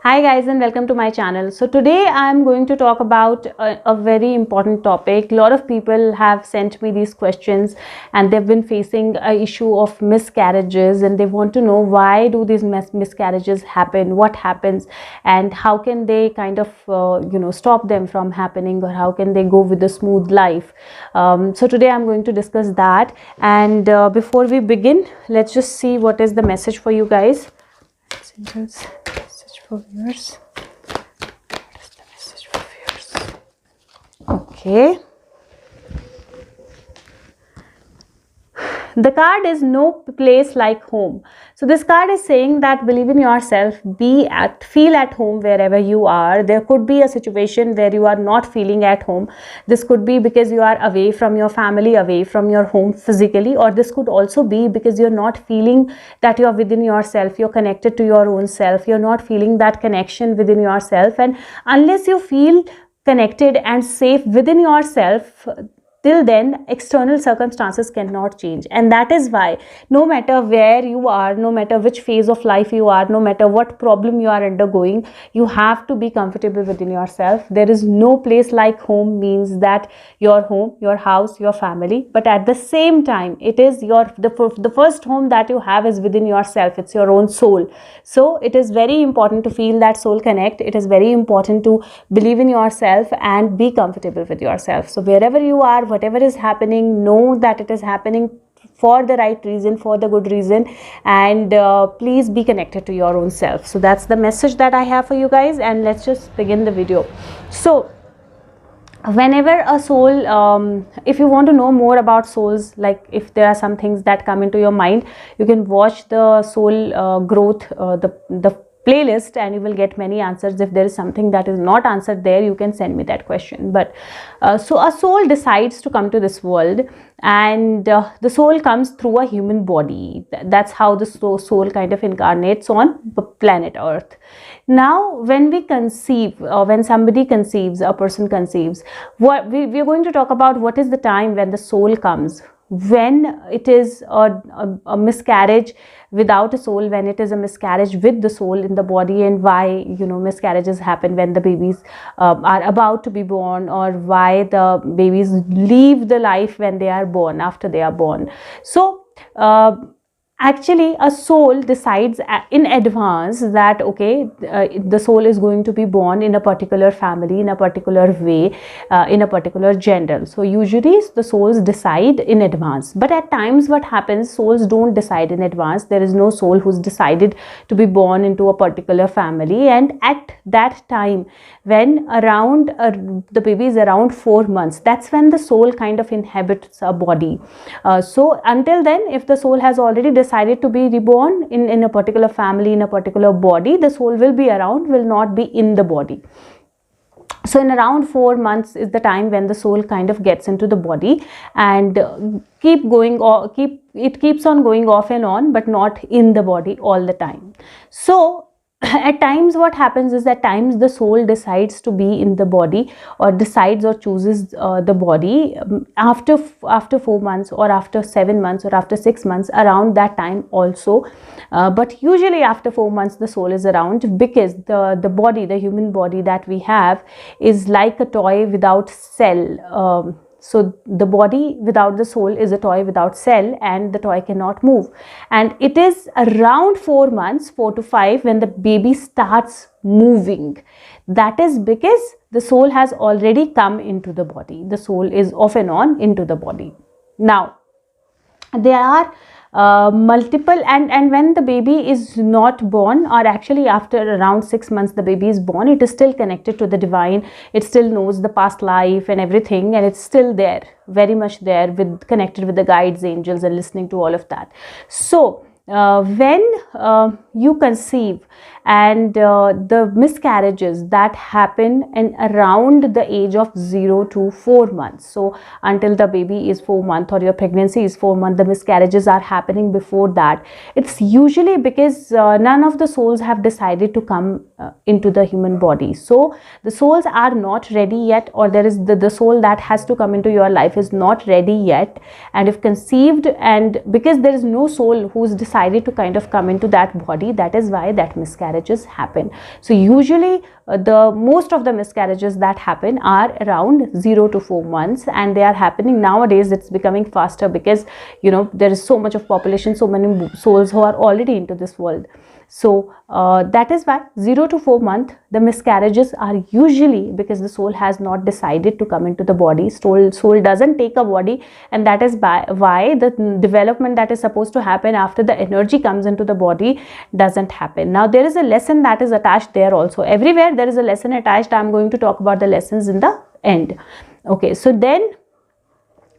Hi guys, and welcome to my channel. So today I am going to talk about a very important topic. A lot of people have sent me these questions and they've been facing a issue of miscarriages, and they want to know why do these miscarriages happen, what happens, and how can they kind of stop them from happening, or how can they go with a smooth life. So today I'm going to discuss that, and before we begin, let's just see what is the message for you guys. Message for viewers. What is the message for viewers? Okay. The card is no place like home. So this card is saying that believe in yourself, feel at home wherever you are. There could be a situation where you are not feeling at home. This could be because you are away from your family, away from your home physically, or this could also be because you're not feeling that you're within yourself, you're connected to your own self, you're not feeling that connection within yourself. And unless you feel connected and safe within yourself, till then external circumstances cannot change. And that is why no matter where you are, no matter which phase of life you are, no matter what problem you are undergoing, you have to be comfortable within yourself. There is no place like home means that your home, your house, your family, but at the same time it is the first home that you have is within yourself. It's your own soul. So it is very important to feel that soul connect. It is very important to believe in yourself and be comfortable with yourself. So wherever you are, whatever is happening, know that it is happening for the right reason, for the good reason, and please be connected to your own self. So that's the message that I have for you guys, and let's just begin the video. So whenever a soul, if you want to know more about souls, like if there are some things that come into your mind, you can watch the soul growth, the playlist, and you will get many answers. If there is something that is not answered there, you can send me that question. But so a soul decides to come to this world, and the soul comes through a human body. That's how the soul kind of incarnates on the planet Earth. Now when we conceive, when somebody conceives, a person conceives, what we're going to talk about, what is the time when the soul comes, when it is a miscarriage without a soul, when it is a miscarriage with the soul in the body, and why miscarriages happen when the babies are about to be born, or why the babies leave the life when they are born, after they are born. So actually a soul decides in advance that okay, the soul is going to be born in a particular family, in a particular way, in a particular gender. So usually the souls decide in advance, but at times what happens, souls don't decide in advance. There is no soul who's decided to be born into a particular family, and at that time when around the baby is around 4 months, that's when the soul kind of inhabits a body. So until then, if the soul has already decided to be reborn in a particular family, in a particular body, the soul will be around, will not be in the body. So in around 4 months is the time when the soul kind of gets into the body, and it keeps on going off and on, but not in the body all the time. So at times what happens is, at times the soul decides to be in the body, or decides or chooses the body after 4 months, or after 7 months, or after 6 months, around that time also. But usually after 4 months the soul is around, because the body, the human body that we have, is like a toy without cell. So the body without the soul is a toy without cell, and the toy cannot move. And it is around 4 months, 4 to 5, when the baby starts moving. That is because the soul has already come into the body. The soul is off and on into the body. Now there are multiple, and when the baby is not born, or actually after around 6 months the baby is born, it is still connected to the divine. It still knows the past life and everything, and it's still there, very much there, connected with the guides, angels, and listening to all of that. So when you conceive, and the miscarriages that happen and around the age of 0 to 4 months, so until the baby is 4 months, or your pregnancy is 4 months, the miscarriages are happening before that. It's usually because none of the souls have decided to come into the human body. So the souls are not ready yet, or there is the soul that has to come into your life is not ready yet, and if conceived, and because there is no soul who's decided to kind of come into that body, that is why that miscarriage miscarriages happen. So usually the most of the miscarriages that happen are around 0 to 4 months, and they are happening nowadays. It's becoming faster because there is so much of population, so many souls who are already into this world. So that is why 0 to 4 month the miscarriages are usually because the soul has not decided to come into the body. Soul doesn't take a body, and that is why the development that is supposed to happen after the energy comes into the body doesn't happen. Now there is a lesson that is attached there also. Everywhere there is a lesson attached. I'm going to talk about the lessons in the end. Okay, so then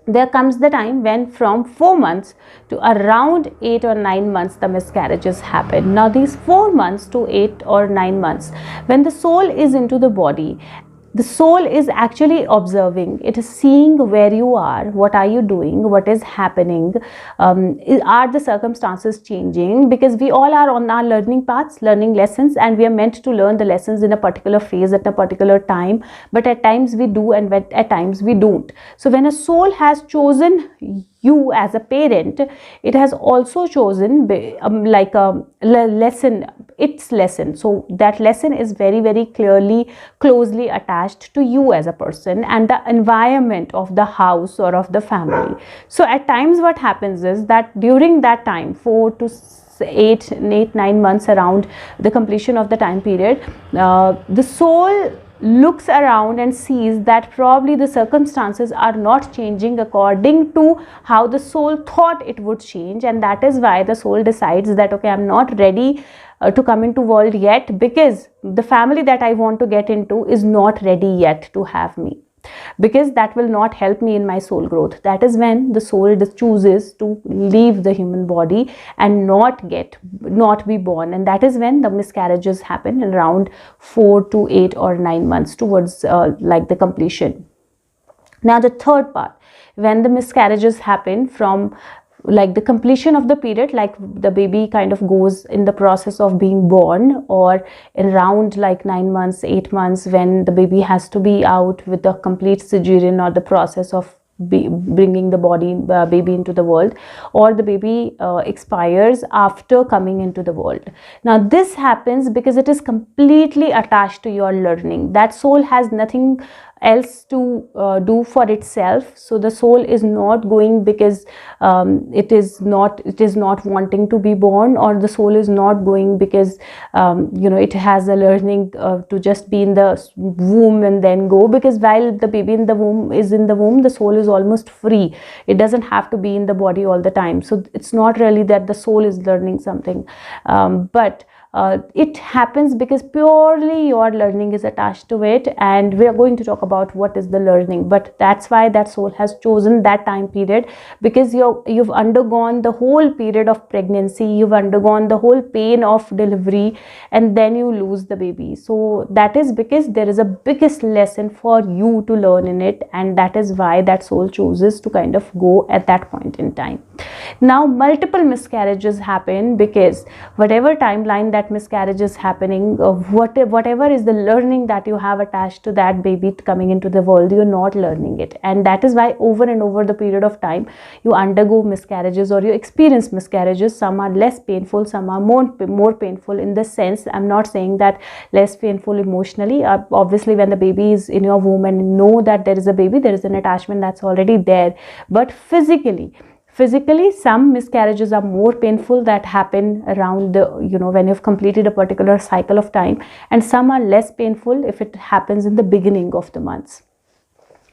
there comes the time when from 4 months to around 8 or 9 months the miscarriages happen. Now these 4 months to 8 or 9 months, when the soul is into the body, the soul is actually observing. It is seeing where you are, what are you doing, what is happening, are the circumstances changing, because we all are on our learning paths, learning lessons, and we are meant to learn the lessons in a particular phase at a particular time, but at times we do and at times we don't. So when a soul has chosen you as a parent, it has also chosen like a lesson, its lesson. So that lesson is very, very closely attached to you as a person and the environment of the house or of the family. So at times what happens is that during that time, 4 to 9 months, around the completion of the time period, the soul looks around and sees that probably the circumstances are not changing according to how the soul thought it would change, and that is why the soul decides that okay, I'm not ready to come into world yet, because the family that I want to get into is not ready yet to have me, because that will not help me in my soul growth. That is when the soul chooses to leave the human body and not be born, and that is when the miscarriages happen around 4 to 8 or 9 months towards like the completion. Now the third part, when the miscarriages happen from like the completion of the period, like the baby kind of goes in the process of being born, or around like 9 months, 8 months, when the baby has to be out with the complete cesarean or the process of bringing the baby into the world, or the baby expires after coming into the world. Now this happens because it is completely attached to your learning. That soul has nothing else to do for itself. So the soul is not going because it is not wanting to be born, or the soul is not going because it has a learning to just be in the womb and then go, because while the baby in the womb, the soul is almost free. It doesn't have to be in the body all the time. So it's not really that the soul is learning something, but it happens because purely your learning is attached to it, and we are going to talk about what is the learning. But that's why that soul has chosen that time period, because you've undergone the whole period of pregnancy, you've undergone the whole pain of delivery, and then you lose the baby. So that is because there is a biggest lesson for you to learn in it, and that is why that soul chooses to kind of go at that point in time. Now multiple miscarriages happen because whatever timeline that miscarriage is happening, whatever is the learning that you have attached to that baby coming into the world, you're not learning it, and that is why over and over the period of time you undergo miscarriages or you experience miscarriages. Some are less painful, some are more painful. In the sense, I'm not saying that less painful emotionally. Obviously when the baby is in your womb and you know that there is a baby, there is an attachment that's already there, but physically some miscarriages are more painful, that happen around the when you've completed a particular cycle of time, and some are less painful if it happens in the beginning of the months.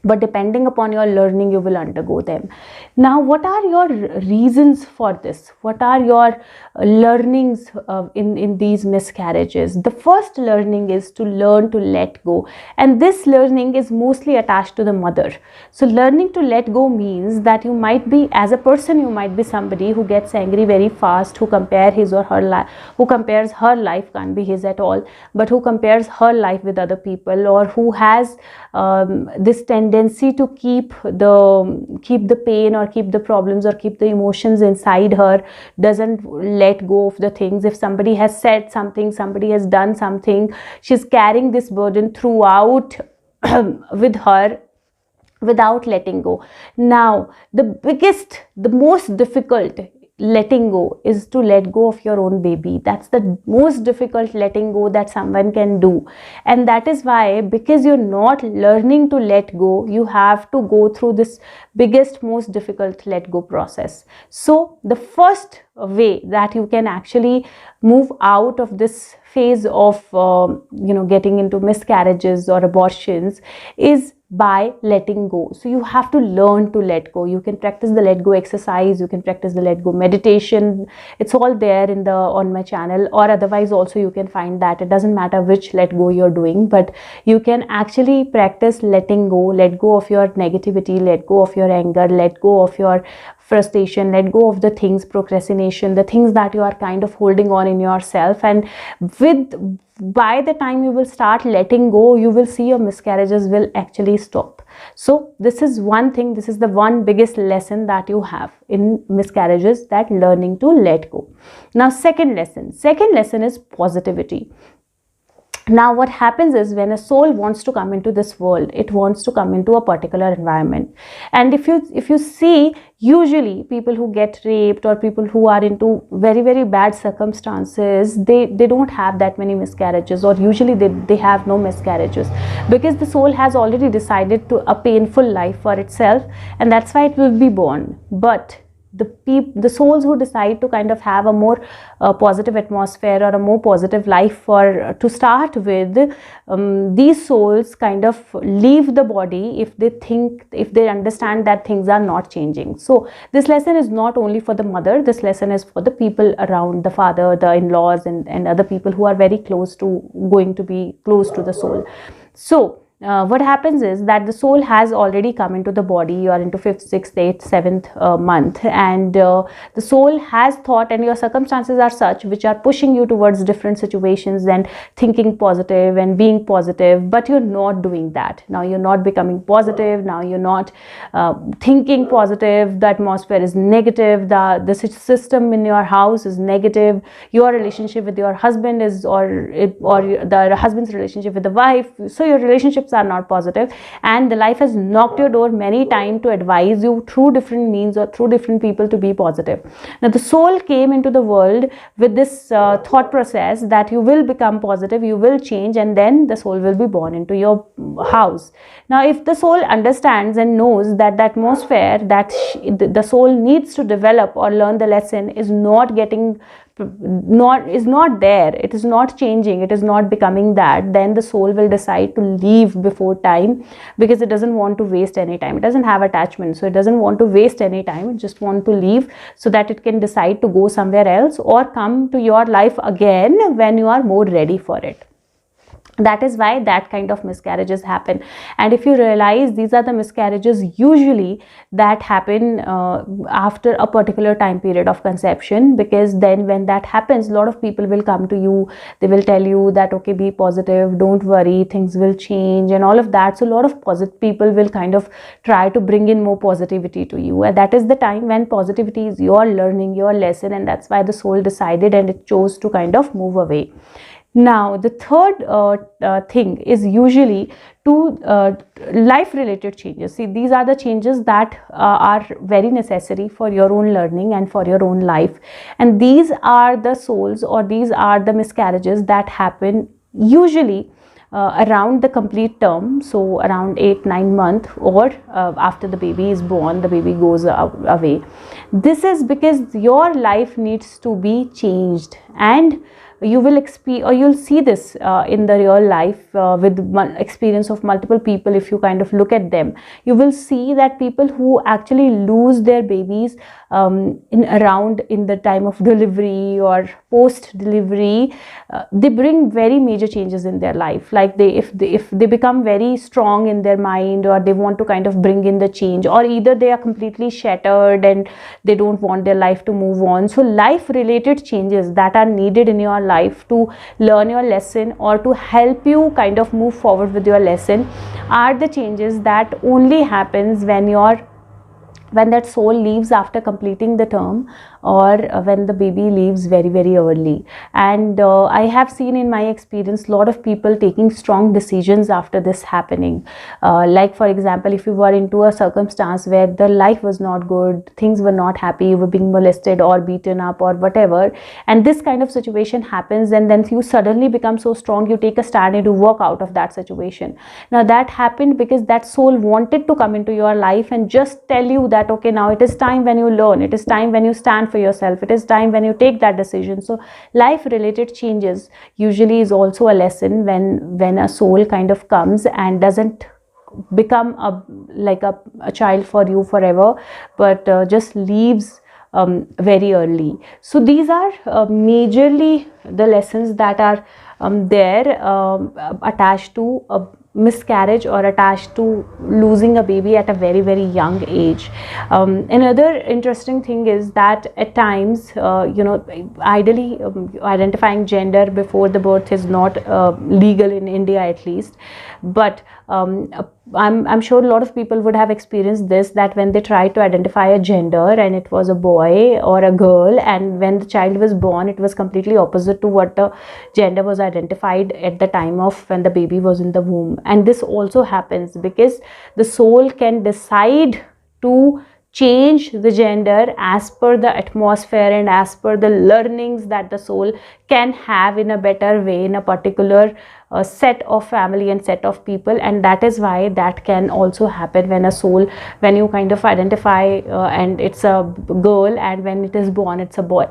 But depending upon your learning, you will undergo them. Now what are your reasons for this? What are your learnings in these miscarriages? The first learning is to learn to let go, and this learning is mostly attached to the mother. So learning to let go means that you might be, as a person, you might be somebody who gets angry very fast, who compares her life, can't be his at all, but who compares her life with other people, or who has this tendency to keep the pain or keep the problems or keep the emotions inside her, doesn't let go of the things. If somebody has said something, somebody has done something, she's carrying this burden throughout with her without letting go. Now the most difficult letting go is to let go of your own baby. That's the most difficult letting go that someone can do. And that is why, because you're not learning to let go, you have to go through this biggest, most difficult let go process. So the first way that you can actually move out of this phase of getting into miscarriages or abortions is by letting go. So you have to learn to let go. You can practice the let go exercise, you can practice the let go meditation. It's all there in the on my channel, or otherwise also you can find that. It doesn't matter which let go you're doing, but you can actually practice letting go. Let go of your negativity, let go of your anger, let go of your frustration, let go of the things, procrastination, the things that you are kind of holding on in yourself. And by the time you will start letting go, you will see your miscarriages will actually stop. So this is one thing, this is the one biggest lesson that you have in miscarriages, that learning to let go. Now second lesson is positivity. Now what happens is, when a soul wants to come into this world, it wants to come into a particular environment. And if you see, usually people who get raped or people who are into very, very bad circumstances, they don't have that many miscarriages, or usually they have no miscarriages, because the soul has already decided to a painful life for itself, and that's why it will be born. But the souls who decide to kind of have a more positive atmosphere or a more positive life to start with, these souls kind of leave the body if they understand that things are not changing. So this lesson is not only for the mother, this lesson is for the people around, the father, the in-laws, and other people who are very close to going to be close to the soul. So what happens is that the soul has already come into the body. You are into 5th, 6th, 8th, 7th month, and the soul has thought, and your circumstances are such which are pushing you towards different situations and thinking positive and being positive, but you're not doing that. Now you're not becoming positive, now you're not thinking positive, the atmosphere is negative, the system in your house is negative, your relationship with your husband is, or the husband's relationship with the wife, so your relationships are not positive, and the life has knocked your door many times to advise you through different means or through different people to be positive. Now the soul came into the world with this thought process that you will become positive, you will change, and then the soul will be born into your house. Now if the soul understands and knows that the atmosphere that the soul needs to develop or learn the lesson is not there, it is not changing, it is not becoming that, then the soul will decide to leave before time, because it doesn't want to waste any time. It doesn't have attachment, so it doesn't want to waste any time. It just want to leave so that it can decide to go somewhere else or come to your life again when you are more ready for it. That is why that kind of miscarriages happen. And if you realize, these are the miscarriages usually that happen after a particular time period of conception, because then when that happens, a lot of people will come to you, they will tell you that okay, be positive, don't worry, things will change and all of that. So a lot of positive people will kind of try to bring in more positivity to you, and that is the time when positivity is your learning, your lesson, and that's why the soul decided and it chose to kind of move away. Now the third thing is usually life related changes. See, these are the changes that are very necessary for your own learning and for your own life, and these are the souls, or these are the miscarriages that happen usually around the complete term, so around 8-9 months, or after the baby is born, the baby goes away. This is because your life needs to be changed, and you will you'll see this in the real life with experience of multiple people. If you kind of look at them, you will see that people who actually lose their babies in the time of delivery or post delivery, they bring very major changes in their life. Like if they become very strong in their mind, or they want to kind of bring in the change, or either they are completely shattered and they don't want their life to move on. So life related changes that are needed in your life to learn your lesson or to help you kind of move forward with your lesson are the changes that only happens when that soul leaves after completing the term, or when the baby leaves very, very early. And I have seen in my experience a lot of people taking strong decisions after this happening. Like for example, if you were into a circumstance where the life was not good, things were not happy, you were being molested or beaten up or whatever, and this kind of situation happens, and then you suddenly become so strong, you take a stand and you walk out of that situation. Now that happened because that soul wanted to come into your life and just tell you that okay, now it is time when you learn, it is time when you stand for yourself, it is time when you take that decision. So life related changes usually is also a lesson when a soul kind of comes and doesn't become a child for you forever, but just leaves very early. So these are majorly the lessons that are there attached to a miscarriage or attached to losing a baby at a very, very young age. Another interesting thing is that at times, ideally identifying gender before the birth is not legal in India at least, but I'm sure a lot of people would have experienced this, that when they tried to identify a gender and it was a boy or a girl, and when the child was born it was completely opposite to what the gender was identified at the time of when the baby was in the womb. And this also happens because the soul can decide to change the gender as per the atmosphere and as per the learnings that the soul can have in a better way in a particular set of family and set of people. And that is why that can also happen when a soul, when you kind of identify and it's a girl, and when it is born it's a boy.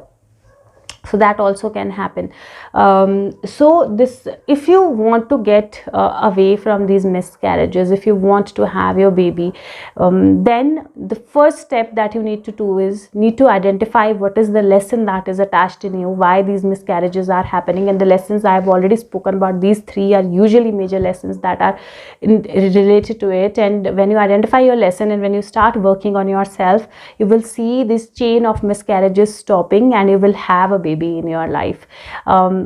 So that also can happen. So this, if you want to get away from these miscarriages, if you want to have your baby, then the first step that you need to do is need to identify what is the lesson that is attached in you, why these miscarriages are happening. And the lessons I have already spoken about, these three are usually major lessons that are related to it. And when you identify your lesson and when you start working on yourself, you will see this chain of miscarriages stopping and you will have a baby in your life.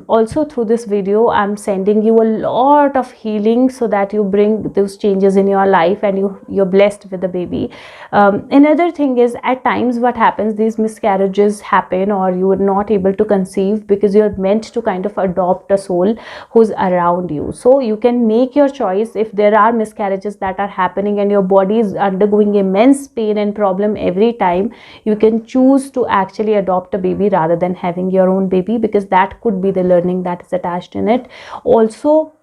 Also through this video I'm sending you a lot of healing so that you bring those changes in your life and you're blessed with a baby. Another thing is, at times what happens, these miscarriages happen or you are not able to conceive because you're meant to kind of adopt a soul who's around you. So you can make your choice. If there are miscarriages that are happening and your body is undergoing immense pain and problem every time, you can choose to actually adopt a baby rather than having your own baby, because that could be the learning that is attached in it. Also,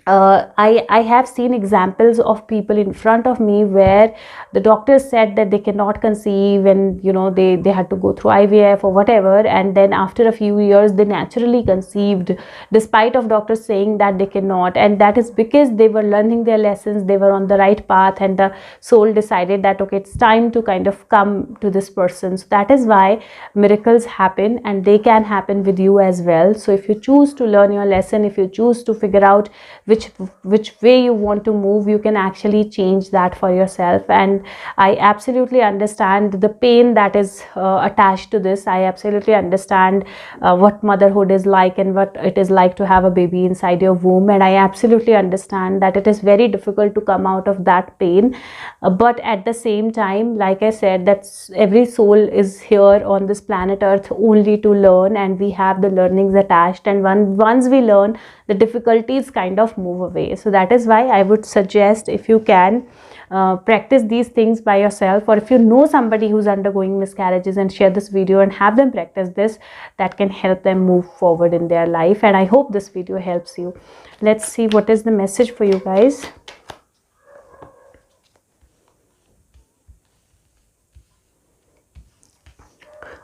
I have seen examples of people in front of me where the doctors said that they cannot conceive, and they had to go through IVF or whatever, and then after a few years they naturally conceived despite of doctors saying that they cannot. And that is because they were learning their lessons, they were on the right path, and the soul decided that okay, it's time to kind of come to this person. So that is why miracles happen, and they can happen with you as well. So if you choose to learn your lesson, if you choose to figure out which way you want to move, you can actually change that for yourself. And I absolutely understand the pain that is attached to this. I absolutely understand what motherhood is like and what it is like to have a baby inside your womb, and I absolutely understand that it is very difficult to come out of that pain. But at the same time, like I said, that every soul is here on this planet earth only to learn, and we have the learnings attached, and once we learn, the difficulties kind of move away. So that is why I would suggest, if you can practice these things by yourself, or if you know somebody who's undergoing miscarriages, and share this video and have them practice this, that can help them move forward in their life. And I hope this video helps you. Let's see what is the message for you guys.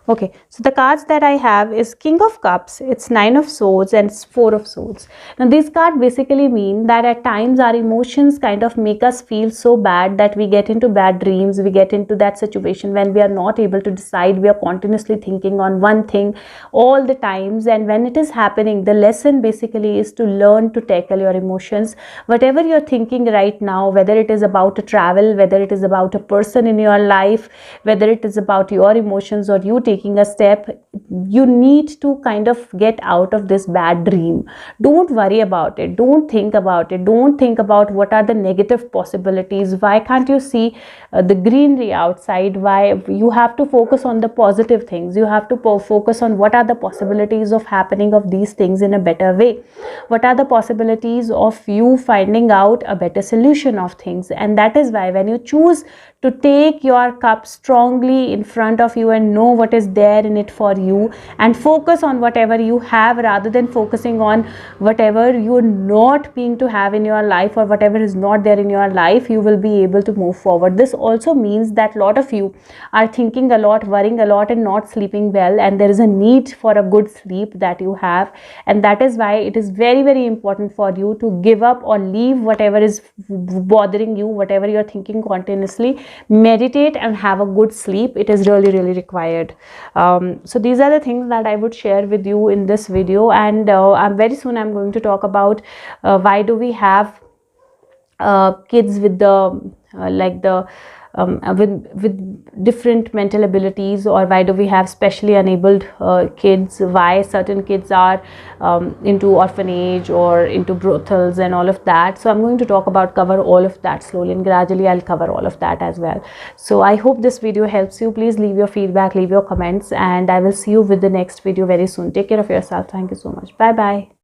Okay, so the cards that I have is King of Cups, it's 9 of Swords, and it's 4 of Swords. Now these cards basically mean that at times our emotions kind of make us feel so bad that we get into bad dreams, we get into that situation when we are not able to decide, we are continuously thinking on one thing all the times. And when it is happening, the lesson basically is to learn to tackle your emotions. Whatever you're thinking right now, whether it is about a travel, whether it is about a person in your life, whether it is about your emotions or you taking taking a step. You need to kind of get out of this bad dream. Don't worry about it, don't think about it, don't think about what are the negative possibilities. Why can't you see the greenery outside? Why you have to focus on the positive things? You have to focus on what are the possibilities of happening of these things in a better way. What are the possibilities of you finding out a better solution of things? And that is why when you choose to take your cup strongly in front of you and know what is there in it for you, and focus on whatever you have rather than focusing on whatever you're not being to have in your life or whatever is not there in your life, you will be able to move forward. This also means that a lot of you are thinking a lot, worrying a lot, and not sleeping well, and there is a need for a good sleep that you have. And that is why it is very, very important for you to give up or leave whatever is bothering you, whatever you're thinking continuously. Meditate and have a good sleep. It is really, really required. So these are the things that I would share with you in this video, and very soon I'm going to talk about why do we have kids with the with different mental abilities, or why do we have specially enabled kids, why certain kids are into orphanage or into brothels and all of that. So I'm going to cover all of that slowly, and gradually I'll cover all of that as well. So I hope this video helps you. Please leave your feedback, leave your comments, and I will see you with the next video very soon. Take care of yourself. Thank you so much. Bye bye.